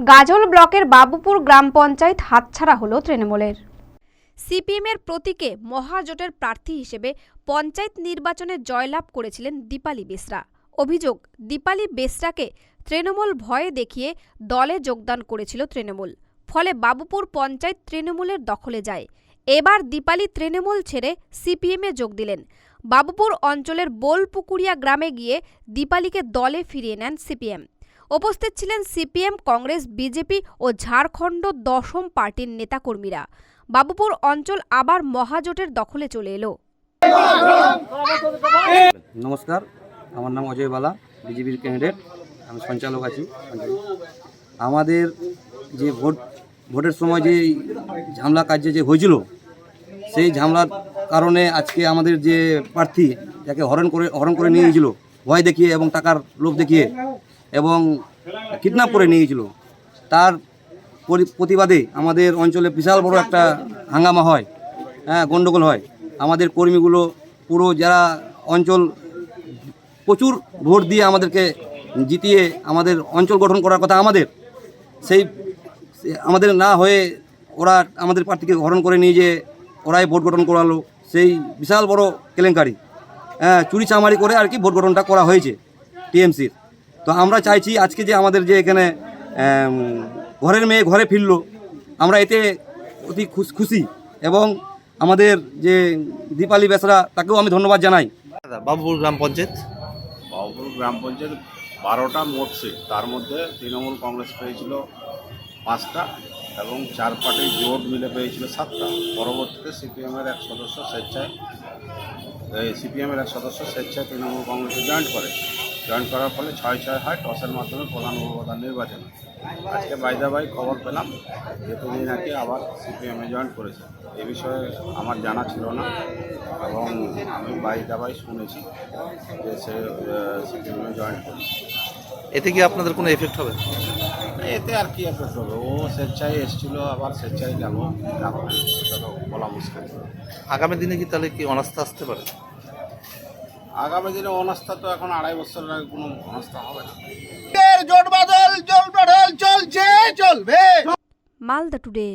গাজল ব্লকের বাবুপুর গ্রাম পঞ্চায়েত হাতছাড়া হলো তৃণমূলের। সিপিএমের প্রতীকে মহাজোটের প্রার্থী হিসেবে পঞ্চায়েত নির্বাচনে জয়লাভ করেছিলেন দীপালি বেসরা। অভিযোগ, দীপালি বেসরাকে তৃণমূল ভয়ে দেখিয়ে দলে যোগদান করেছিল তৃণমূল। ফলে বাবুপুর পঞ্চায়েত তৃণমূলের দখলে যায়। এবার দীপালি তৃণমূল ছেড়ে সিপিএমে যোগ দিলেন। বাবুপুর অঞ্চলের বোলপুকুরিয়া গ্রামে গিয়ে দীপালিকে দলে ফিরিয়ে নেন সিপিএম। উপস্থিত ছিলেন সিপিএম, কংগ্রেস, বিজেপি ও ঝাড়খণ্ড দশম পার্টির নেতাকর্মীরা। বাবুপুর অঞ্চল আবার মহাজোটের দখলে চলে এলো। নমস্কার, আমার নাম অজয় বালা, বিজেপির ক্যান্ডিডেট। আমি সঞ্চালক আছি। আমাদের যে ভোটের সময় যে ঝামেলা কার্যে যে হয়েছিল, সেই ঝামেলার কারণে আজকে আমাদের যে প্রার্থী যাকে হরণ করে নিয়ে গিয়েছিল ভয় দেখিয়ে এবং টাকার লোভ দেখিয়ে এবং কিডন্যাপ করে নিয়ে গিয়েছিল, তার প্রতিবাদে আমাদের অঞ্চলে বিশাল বড় একটা হাঙ্গামা হয়, গণ্ডগোল হয়। আমাদের কর্মীগুলো পুরো যারা অঞ্চল প্রচুর ভোট দিয়ে আমাদেরকে জিতিয়ে আমাদের অঞ্চল গঠন করার কথা সেই আমাদের না হয়ে ওরা আমাদের প্রার্থীকে হরণ করে নিয়ে যে ওরাই ভোট গঠন করালো। সেই বিশাল বড় কেলেঙ্কারি, চুরি চামারি করে আর কি ভোট গঠনটা করা হয়েছে টিএমসির। তো আমরা চাইছি আজকে যে আমাদের যে এখানে ঘরের মেয়ে ঘরে ফিরলো, আমরা এতে অতি খুশি এবং আমাদের যে দীপালি বেসরা তাকেও আমি ধন্যবাদ জানাই। বাবুপুর গ্রাম পঞ্চায়েত 12টা মোট সিট, তার মধ্যে তৃণমূল কংগ্রেস পেয়েছিল 5টা এবং 4 পার্টির জোট মিলে পেয়েছিল 7টা। পরবর্তীতে সিপিএমের এক সদস্য স্বেচ্ছায় তৃণমূল কংগ্রেসে জয়েন করার ফলে 6-6 হয়। টসের মাধ্যমে প্রধান উপপ্রধান নির্বাচন। আজকে বাইদাবাই খবর পেলাম যে তিনি নাকি আবার সিপিএমে জয়েন করেছে। এ বিষয়ে আমার জানা ছিল না এবং আমি বাইদাবাই শুনেছি যে সে সিপিএমে জয়েন করেছে। এতে কি আপনাদের কোনো এফেক্ট হবে? এতে আর কি এফেক্ট হবে? ও স্বেচ্ছায় এসেছিল, আবার স্বেচ্ছায় গেল, সেটা তো বলা মুশকিল। আগামী দিনে কি তাহলে কি অনাস্থা আসতে পারে? আগামী দিনে অনাস্থা তো এখন 2.5 বছরের আগে কোনো অনাস্থা হবে না। জোট বাদল চলছে চলবে। মালদা টুডে।